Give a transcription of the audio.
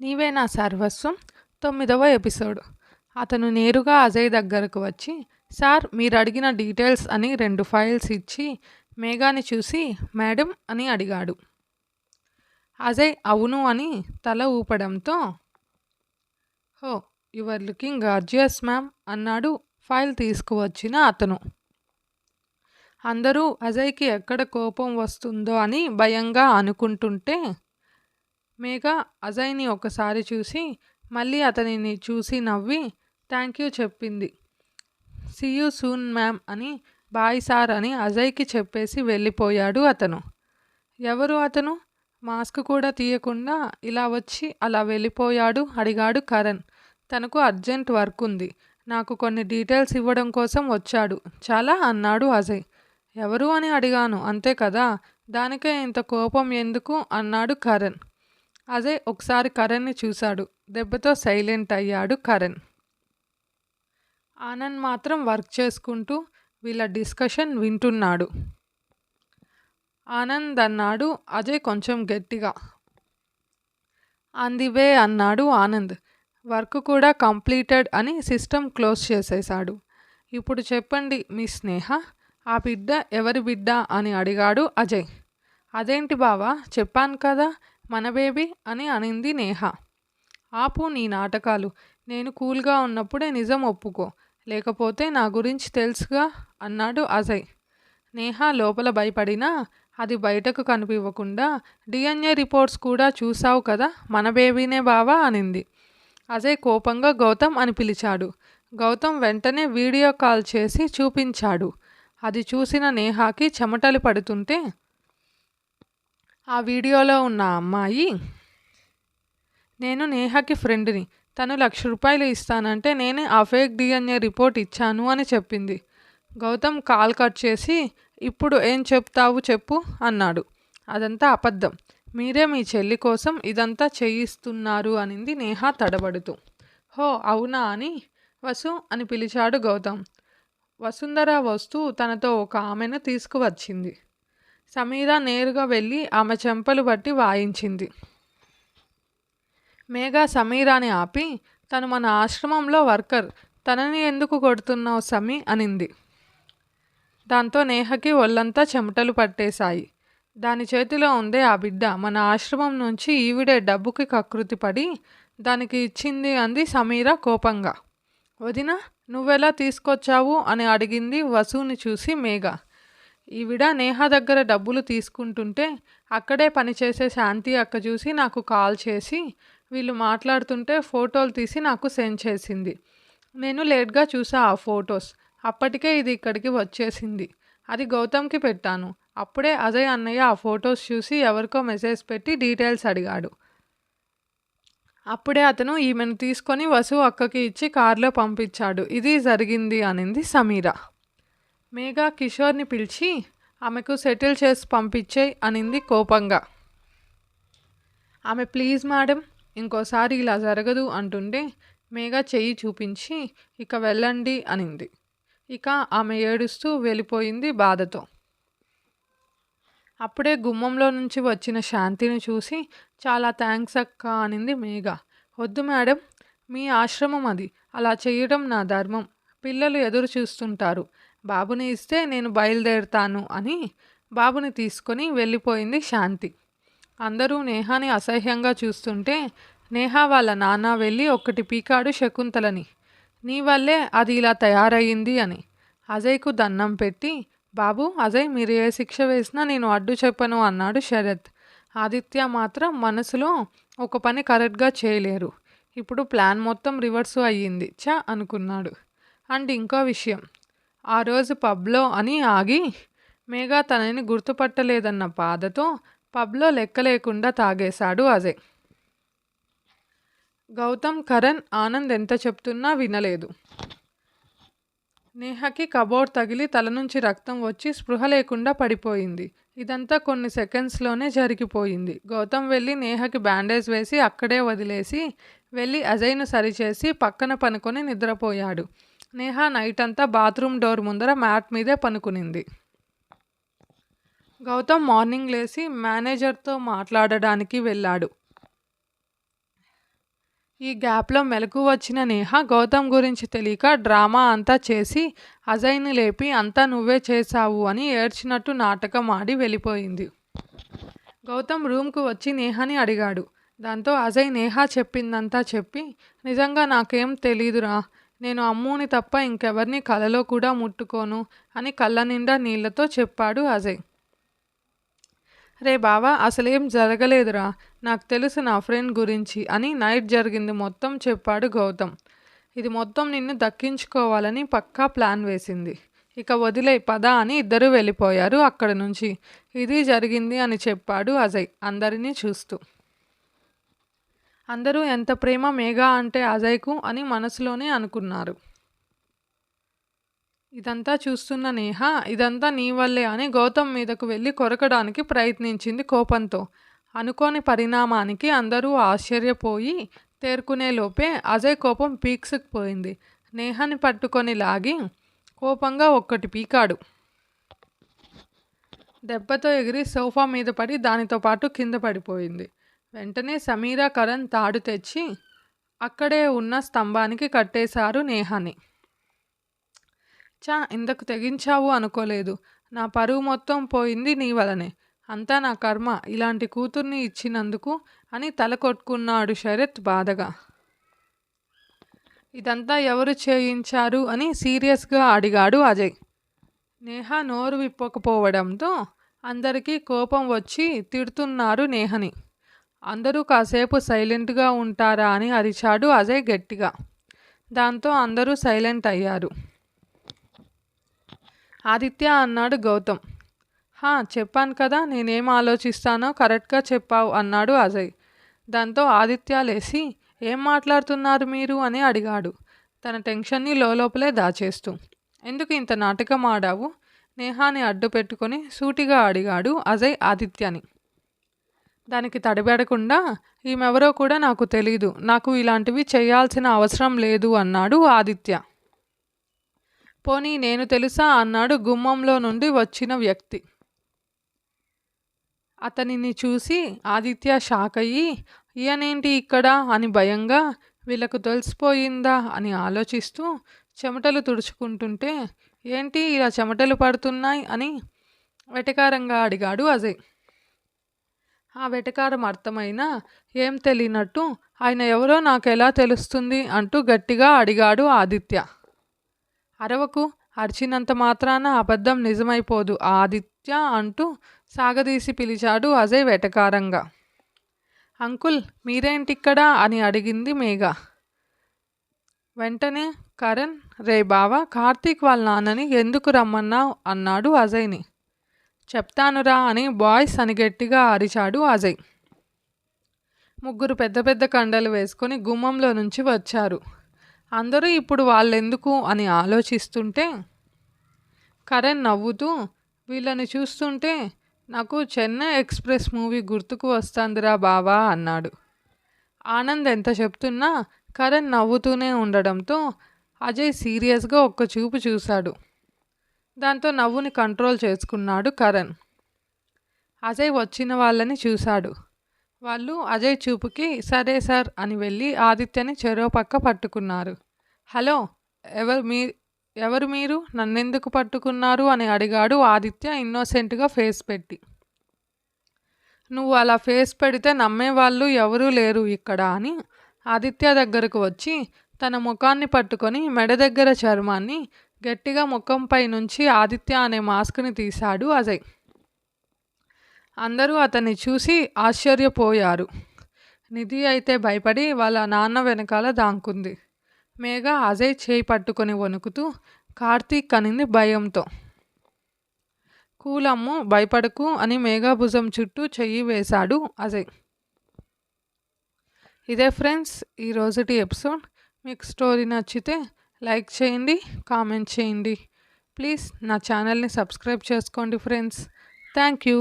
నీవే నా సర్వస్వం 9వ ఎపిసోడ్. అతను నేరుగా అజయ్ దగ్గరకు వచ్చి, సార్ మీరు అడిగిన డీటెయిల్స్ అని 2 ఫైల్స్ ఇచ్చి మేఘాని చూసి మేడం అని అడిగాడు. అజయ్ అవును అని తల ఊపడంతో, హో యువర్ లుకింగ్ గార్జియస్ మ్యామ్ అన్నాడు ఫైల్ తీసుకువచ్చిన అతను. అందరూ అజయ్కి ఎక్కడ కోపం వస్తుందో అని భయంగా అనుకుంటుంటే మేఘ అజయ్ని ఒకసారి చూసి మళ్ళీ అతనిని చూసి నవ్వి థ్యాంక్ యూ చెప్పింది. సీ యూ సూన్ మ్యామ్ అని బాయ్ సార్ అని అజయ్కి చెప్పేసి వెళ్ళిపోయాడు అతను. ఎవరు అతను? మాస్క్ కూడా తీయకుండా ఇలా వచ్చి అలా వెళ్ళిపోయాడు అడిగాడు కరణ్. తనకు అర్జెంట్ వర్క్ ఉంది, నాకు కొన్ని డీటెయిల్స్ ఇవ్వడం కోసం వచ్చాడు చాలా అన్నాడు అజయ్. ఎవరు అని అడిగాను అంతే కదా, దానికే ఇంత కోపం ఎందుకు అన్నాడు కరణ్. అజయ్ ఒకసారి కరణ్ని చూశాడు. దెబ్బతో సైలెంట్ అయ్యాడు కరణ్. ఆనంద్ మాత్రం వర్క్ చేసుకుంటూ వీళ్ళ డిస్కషన్ వింటున్నాడు. ఆనంద్ అన్నాడు అజయ్ కొంచెం గట్టిగా. ఆన్ ది వే అన్నాడు ఆనంద్. వర్క్ కూడా కంప్లీటెడ్ అని సిస్టమ్ క్లోజ్ చేసేశాడు. ఇప్పుడు చెప్పండి మీ స్నేహ, ఆ బిడ్డ ఎవరి బిడ్డ అని అడిగాడు అజయ్. అదేంటి బావా, చెప్పాను కదా మన బేబీ అని అనింది నేహ. ఆపు నీ నాటకాలు, నేను కూల్గా ఉన్నప్పుడే నిజం ఒప్పుకో, లేకపోతే నా గురించి తెలుసుగా అన్నాడు అజయ్. నేహ లోపల భయపడినా అది బయటకు కనిపివ్వకుండా డిఎన్ఏ రిపోర్ట్స్ కూడా చూసావు కదా మన బేబీనే బావా అనింది. అజయ్ కోపంగా గౌతమ్ అని పిలిచాడు. గౌతమ్ వెంటనే వీడియో కాల్ చేసి చూపించాడు. అది చూసిన నేహాకి చెమటలు పడుతుంటే, ఆ వీడియోలో ఉన్న అమ్మాయి నేను నేహకి ఫ్రెండ్ని, తను ₹1,00,000 ఇస్తానంటే నేనే ఆ ఫేక్ డిఎన్ఏ రిపోర్ట్ ఇచ్చాను అని చెప్పింది. గౌతమ్ కాల్ కట్ చేసి ఇప్పుడు ఏం చెప్తావు చెప్పు అన్నాడు. అదంతా అబద్ధం, మీరే మీ చెల్లి కోసం ఇదంతా చేయిస్తున్నారు అనింది నేహ తడబడుతూ. హో అవునా అని వసు అని పిలిచాడు గౌతమ్. వసుంధర వస్తూ తనతో ఒక ఆమెను తీసుకువచ్చింది. సమీర నేరుగా వెళ్ళి ఆమె చెంపలు బట్టి వాయించింది. మేఘ సమీరాని ఆపి, తను మన ఆశ్రమంలో వర్కర్, తనని ఎందుకు కొడుతున్నావు సమీ అనింది. దాంతో నేహకి ఒళ్ళంతా చెమటలు పట్టేశాయి. దాని చేతిలో ఉందే ఆ బిడ్డ మన ఆశ్రమం నుంచి ఈవిడే డబ్బుకి కకృతిపడి దానికి ఇచ్చింది అంది సమీర కోపంగా. వదిన నువ్వెలా తీసుకొచ్చావు అని అడిగింది వసుని చూసి మేఘ. ఈవిడ నేహ దగ్గర డబ్బులు తీసుకుంటుంటే అక్కడే పనిచేసే శాంతి అక్క చూసి నాకు కాల్ చేసి వీళ్ళు మాట్లాడుతుంటే ఫోటోలు తీసి నాకు సెండ్ చేసింది. నేను లేట్గా చూసా ఆ ఫొటోస్, అప్పటికే ఇది ఇక్కడికి వచ్చేసింది. అది గౌతమ్కి పెట్టాను. అప్పుడే అజయ్ అన్నయ్య ఆ ఫొటోస్ చూసి ఎవరికో మెసేజ్ పెట్టి డీటెయిల్స్ అడిగాడు. అప్పుడే అతను ఈమెను తీసుకొని వసు అక్కకి ఇచ్చి కారులో పంపించాడు. ఇది జరిగింది అనింది సమీర. మేఘా కిషోర్ని పిలిచి ఆమెకు సెటిల్ చేసి పంపించేయ్ అనింది కోపంగా. ఆమె ప్లీజ్ మేడం ఇంకోసారి ఇలా జరగదు అంటుంటే మేఘ చెయ్యి చూపించి ఇక వెళ్ళండి అనింది. ఇక ఆమె ఏడుస్తూ వెళ్ళిపోయింది బాధతో. అప్పుడే గుమ్మంలో నుంచి వచ్చిన శాంతిని చూసి చాలా థ్యాంక్స్ అక్క అనింది మేఘ. వద్దు మేడం, మీ ఆశ్రమం అది, అలా చేయడం నా ధర్మం, పిల్లలు ఎదురు చూస్తుంటారు, బాబుని ఇస్తే నేను బయలుదేరుతాను అని బాబుని తీసుకొని వెళ్ళిపోయింది శాంతి. అందరూ నేహాని అసహ్యంగా చూస్తుంటే నేహ వాళ్ళ నాన్న వెళ్ళి ఒక్కటి పీకాడు శకుంతలని. నీ వల్లే అది ఇలా తయారయ్యింది అని. అజయ్కు దండం పెట్టి బాబు అజయ్ మీరు ఏ శిక్ష వేసినా నేను అడ్డు చెప్పను అన్నాడు శరత్. ఆదిత్య మాత్రం మనసులో ఒక పని కరెక్ట్గా చేయలేరు, ఇప్పుడు ప్లాన్ మొత్తం రివర్సు అయ్యింది చ అనుకున్నాడు. అండ్ ఇంకో విషయం, ఆ రోజు పబ్లో అని ఆగి మేఘ తనని గుర్తుపట్టలేదన్న బాధతో పబ్లో లెక్క లేకుండా తాగేశాడు అజయ్. గౌతమ్, కరణ్, ఆనంద్ ఎంత చెప్తున్నా వినలేదు. నేహకి కబోర్డ్ తగిలి తల నుంచి రక్తం వచ్చి స్పృహ లేకుండా పడిపోయింది. ఇదంతా కొన్ని సెకండ్స్లోనే జరిగిపోయింది. గౌతమ్ వెళ్ళి నేహకి బ్యాండేజ్ వేసి అక్కడే వదిలేసి వెళ్ళి అజయ్ను సరిచేసి పక్కన పనుకొని నిద్రపోయాడు. నేహ నైట్ అంతా బాత్రూమ్ డోర్ ముందర మ్యాట్ మీదే పనుకునింది. గౌతమ్ మార్నింగ్ లేచి మేనేజర్తో మాట్లాడడానికి వెళ్ళాడు. ఈ గ్యాప్లో మెలకు వచ్చిన నేహ గౌతమ్ గురించి తెలియక డ్రామా అంతా చేసి అజయ్ని లేపి అంతా నువ్వే చేశావు అని ఏడ్చినట్టు నాటకం ఆడి వెళ్ళిపోయింది. గౌతమ్ రూమ్కు వచ్చి నేహాని అడిగాడు. దాంతో అజయ్ నేహ చెప్పిందంతా చెప్పి నిజంగా నాకేం తెలీదురా, నేను అమ్ముని తప్ప ఇంకెవరిని కలలో కూడా ముట్టుకోను అని కళ్ళ నిండా నీళ్లతో చెప్పాడు అజయ్. రే బావా, అసలేం జరగలేదురా, నాకు తెలుసు నా ఫ్రెండ్ గురించి అని నైట్ జరిగింది మొత్తం చెప్పాడు గౌతమ్. ఇది మొత్తం నిన్ను దక్కించుకోవాలని పక్కా ప్లాన్ వేసింది, ఇక వదిలే పద అని ఇద్దరూ వెళ్ళిపోయారు అక్కడి నుంచి. ఇది జరిగింది అని చెప్పాడు అజయ్ అందరినీ చూస్తూ. అందరూ ఎంత ప్రేమ మేఘా అంటే అజయ్కు అని మనసులోనే అనుకున్నారు. ఇదంతా చూస్తున్న నేహ ఇదంతా నీ వల్లే అని గౌతమ్ మీదకు వెళ్ళి కొరకడానికి ప్రయత్నించింది కోపంతో. అనుకోని పరిణామానికి అందరూ ఆశ్చర్యపోయి తేరుకునే లోపే అజయ్ కోపం పీక్స్కి పోయింది. నేహని పట్టుకొని లాగి కోపంగా ఒక్కటి పీకాడు. దెబ్బతో ఎగిరి సోఫా మీద పడి దానితో పాటు కింద పడిపోయింది. వెంటనే సమీరా కరణ్ తాడు తెచ్చి అక్కడే ఉన్న స్తంభానికి కట్టేశారు నేహాని. ఇంతకు తెగించావు అనుకోలేదు, నా పరువు మొత్తం పోయింది నీ వలనే, అంతా నా కర్మ ఇలాంటి కూతుర్ని ఇచ్చినందుకు అని తల కొట్టుకున్నాడు శరత్ బాధగా. ఇదంతా ఎవరు చేయించారు అని సీరియస్గా అడిగాడు అజయ్. నేహ నోరు విప్పకపోవడంతో అందరికీ కోపం వచ్చి తిడుతున్నారు నేహని. అందరూ కాసేపు సైలెంట్గా ఉంటారా అని అరిచాడు అజయ్ గట్టిగా. దాంతో అందరూ సైలెంట్ అయ్యారు. ఆదిత్య అన్నాడు గౌతమ్. చెప్పాను కదా నేనేం ఆలోచిస్తానో కరెక్ట్గా చెప్పావు అన్నాడు అజయ్. దాంతో ఆదిత్య లేచి ఏం మాట్లాడుతున్నారు మీరు అని అడిగాడు, తన టెన్షన్ని లోపలే దాచేస్తూ. ఎందుకు ఇంత నాటకం ఆడావు? నేహాని అడ్డు పెట్టుకొని సూటిగా అడిగాడు అజయ్ ఆదిత్యని. దానికి తడబడకుండా ఈమెవరో కూడా నాకు తెలీదు, నాకు ఇలాంటివి చేయాల్సిన అవసరం లేదు అన్నాడు ఆదిత్య. పోనీ నేను తెలుసా అన్నాడు గుమ్మంలో నుండి వచ్చిన వ్యక్తి. అతనిని చూసి ఆదిత్య షాక్ అయ్యి ఈయనేంటి ఇక్కడ అని భయంగా వీళ్ళకు తెలిసిపోయిందా అని ఆలోచిస్తూ చెమటలు తుడుచుకుంటుంటే ఏంటి ఇలా చెమటలు పడుతున్నాయి అని వెటకారంగా అడిగాడు అజయ్. ఆ వెటకారం అర్థమైనా ఏం తెలియనట్టు ఆయన ఎవరో నాకెలా తెలుస్తుంది అంటూ గట్టిగా అడిగాడు ఆదిత్య. అరవకు, అరిచినంత మాత్రాన అబద్ధం నిజమైపోదు ఆదిత్య అంటూ సాగదీసి పిలిచాడు అజయ్ వెటకారంగా. అంకుల్ మీరేంటిక్కడ అని అడిగింది మేఘ. వెంటనే కరణ్ రే బావా, కార్తీక్ వాళ్ళ నాన్నని ఎందుకు రమ్మన్నావు అన్నాడు అజయ్ని. చెప్తానురా అని బాయ్స్ అని గట్టిగా అరిచాడు అజయ్. ముగ్గురు పెద్ద పెద్ద కండలు వేసుకొని గుమ్మంలో నుంచి వచ్చారు. అందరూ ఇప్పుడు వాళ్ళెందుకు అని ఆలోచిస్తుంటే కరణ్ నవ్వుతూ వీళ్ళని చూస్తుంటే నాకు చెన్నై ఎక్స్ప్రెస్ మూవీ గుర్తుకు వస్తుందిరా బావా అన్నాడు. ఆనంద్ ఎంత చెప్తున్నా కరణ్ నవ్వుతూనే ఉండడంతో అజయ్ సీరియస్గా ఒక్క చూపు చూశాడు. దాంతో నవ్వుని కంట్రోల్ చేసుకున్నాడు కరణ్. అజయ్ వచ్చిన వాళ్ళని చూశాడు. వాళ్ళు అజయ్ చూపుకి సరే సార్ అని వెళ్ళి ఆదిత్యని చెరో పక్క పట్టుకున్నారు. హలో, ఎవరు మీరు, నన్నెందుకు పట్టుకున్నారు అని అడిగాడు ఆదిత్య ఇన్నోసెంట్గా ఫేస్ పెట్టి. నువ్వు అలా ఫేస్ పెడితే నమ్మేవాళ్ళు ఎవరూ లేరు ఇక్కడ అని ఆదిత్య దగ్గరకు వచ్చి తన ముఖాన్ని పట్టుకొని మెడ దగ్గర చర్మాన్ని గట్టిగా ముఖంపై నుంచి ఆదిత్య అనే మాస్క్ని తీశాడు అజయ్. అందరూ అతన్ని చూసి ఆశ్చర్యపోయారు. నిధి అయితే భయపడి వాళ్ళ నాన్న వెనకాల దాంకుంది. మేఘ అజయ్ చేయి పట్టుకొని వణుకుతూ కార్తీక్ అనింది భయంతో. కూలమ్ము, భయపడకు అని మేఘ భుజం చుట్టూ చెయ్యి వేశాడు అజయ్. ఇదే ఫ్రెండ్స్ ఈరోజుటి ఎపిసోడ్. మీకు స్టోరీ నచ్చితే లైక్ చేయండి, కామెంట్ చేయండి. ప్లీజ్ నా ఛానల్ని సబ్స్క్రైబ్ చేసుకోండి ఫ్రెండ్స్. Thank you.